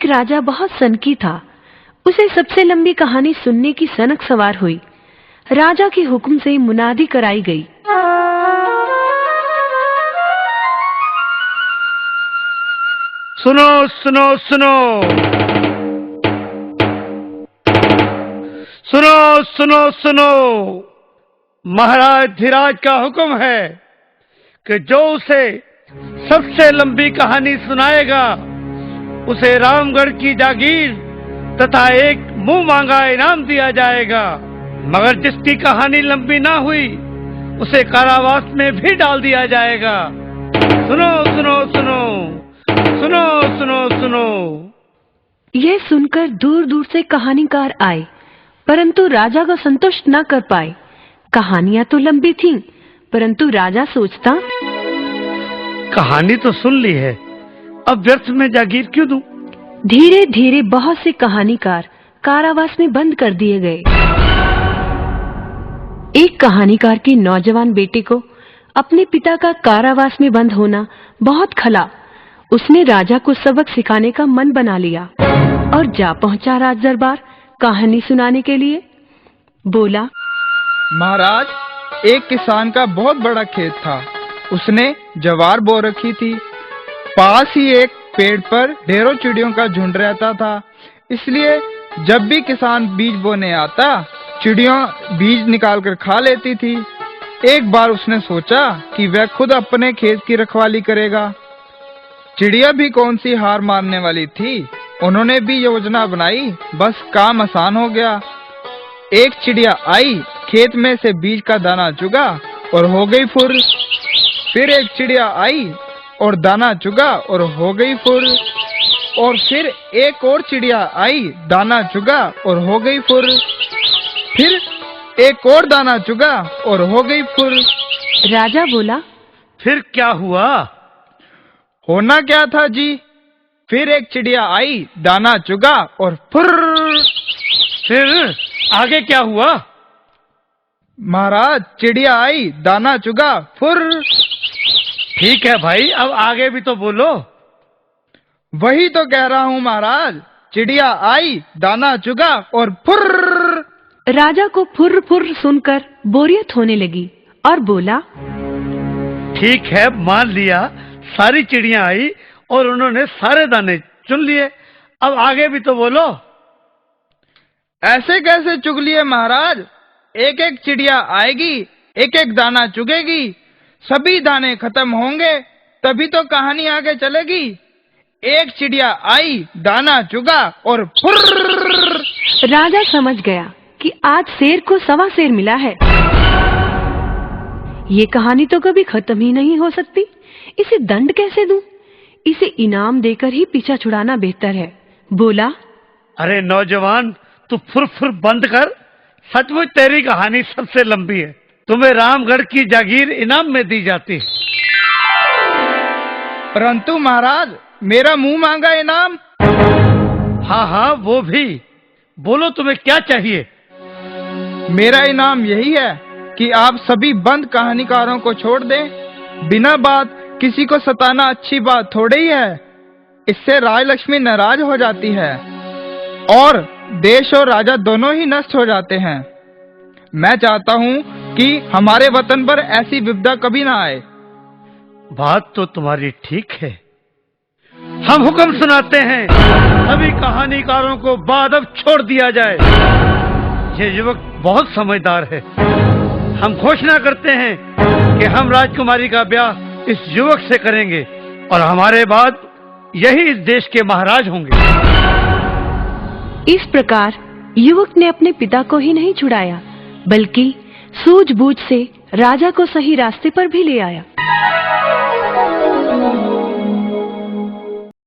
एक राजा बहुत सनकी था। उसे सबसे लंबी कहानी सुनने की सनक सवार हुई। राजा के हुक्म से मुनादी कराई गई। सुनो सुनो सुनो, सुनो सुनो सुनो, महाराज धीराज का हुक्म है कि जो उसे सबसे लंबी कहानी सुनाएगा उसे रामगढ़ की जागीर तथा एक मुंह मांगा इनाम दिया जाएगा। मगर जिसकी कहानी लंबी ना हुई उसे कारावास में भी डाल दिया जाएगा। सुनो सुनो सुनो, सुनो सुनो सुनो। यह सुनकर दूर दूर से कहानीकार आए, परंतु राजा को संतुष्ट न कर पाए। कहानियां तो लंबी थीं, परंतु राजा सोचता, कहानी तो सुन ली है, अब व्यर्थ में जागीर क्यों दूं? धीरे धीरे बहुत से कहानीकार कारावास में बंद कर दिए गए। एक कहानीकार के नौजवान बेटे को अपने पिता का कारावास में बंद होना बहुत खला। उसने राजा को सबक सिखाने का मन बना लिया और जा पहुंचा राज दरबार कहानी सुनाने के लिए। बोला, महाराज, एक किसान का बहुत बड़ा खेत था। उसने ज्वार बो रखी थी। पास ही एक पेड़ पर ढेरों चिड़ियों का झुंड रहता था, इसलिए जब भी किसान बीज बोने आता, चिड़ियों बीज निकालकर खा लेती थी। एक बार उसने सोचा कि वह खुद अपने खेत की रखवाली करेगा। चिड़िया भी कौन सी हार मानने वाली थी। उन्होंने भी योजना बनाई, बस काम आसान हो गया। एक चिड़िया आई, खेत में से बीज का दाना चुगा और हो गई फुर। फिर एक चिड़िया आई और दाना चुगा और हो गई फुर। और फिर एक और चिड़िया आई, दाना चुगा और हो गई फुर। फिर एक और दाना चुगा और हो गई फुर। राजा बोला, फिर क्या हुआ? होना क्या था जी? फिर एक चिड़िया आई, दाना चुगा और फुर। फिर आगे क्या हुआ? महाराज, चिड़िया आई, दाना चुगा, फुर। ठीक है भाई, अब आगे भी तो बोलो। वही तो कह रहा हूँ महाराज, चिड़िया आई, दाना चुगा और फुर। राजा को फुर फुर सुनकर बोरियत होने लगी और बोला, ठीक है, मान लिया, सारी चिड़ियां आई और उन्होंने सारे दाने चुन लिए। अब आगे भी तो बोलो। ऐसे कैसे चुग लिए महाराज? एक एक चिड़िया आएगी, एक एक दाना चुगेगी, सभी दाने खत्म होंगे, तभी तो कहानी आगे चलेगी। एक चिड़िया आई, दाना चुगा और फुर्र। राजा समझ गया कि आज शेर को सवा शेर मिला है। ये कहानी तो कभी खत्म ही नहीं हो सकती। इसे दंड कैसे दूं? इसे इनाम देकर ही पीछा छुड़ाना बेहतर है। बोला, अरे नौजवान, तू फुर फुर बंद कर। सचमुच तेरी कहानी सबसे लंबी है। तुम्हें रामगढ़ की जागीर इनाम में दी जाती है। परंतु महाराज, मेरा मुंह मांगा इनाम। हाँ हाँ, वो भी बोलो, तुम्हें क्या चाहिए? मेरा इनाम यही है कि आप सभी बंद कहानीकारों को छोड़ दें। बिना बात किसी को सताना अच्छी बात थोड़ी ही है। इससे राजलक्ष्मी नाराज हो जाती है और देश और राजा दोनों ही नष्ट हो जाते हैं। मैं चाहता हूँ कि हमारे वतन पर ऐसी विपदा कभी ना आए। बात तो तुम्हारी ठीक है। हम हुक्म सुनाते हैं, सभी कहानीकारों को बादब छोड़ दिया जाए। ये युवक बहुत समझदार है। हम घोषणा करते हैं कि हम राजकुमारी का ब्याह इस युवक से करेंगे और हमारे बाद यही इस देश के महाराज होंगे। इस प्रकार युवक ने अपने पिता को ही नहीं छुड़ाया, बल्कि सूझबूझ से राजा को सही रास्ते पर भी ले आया।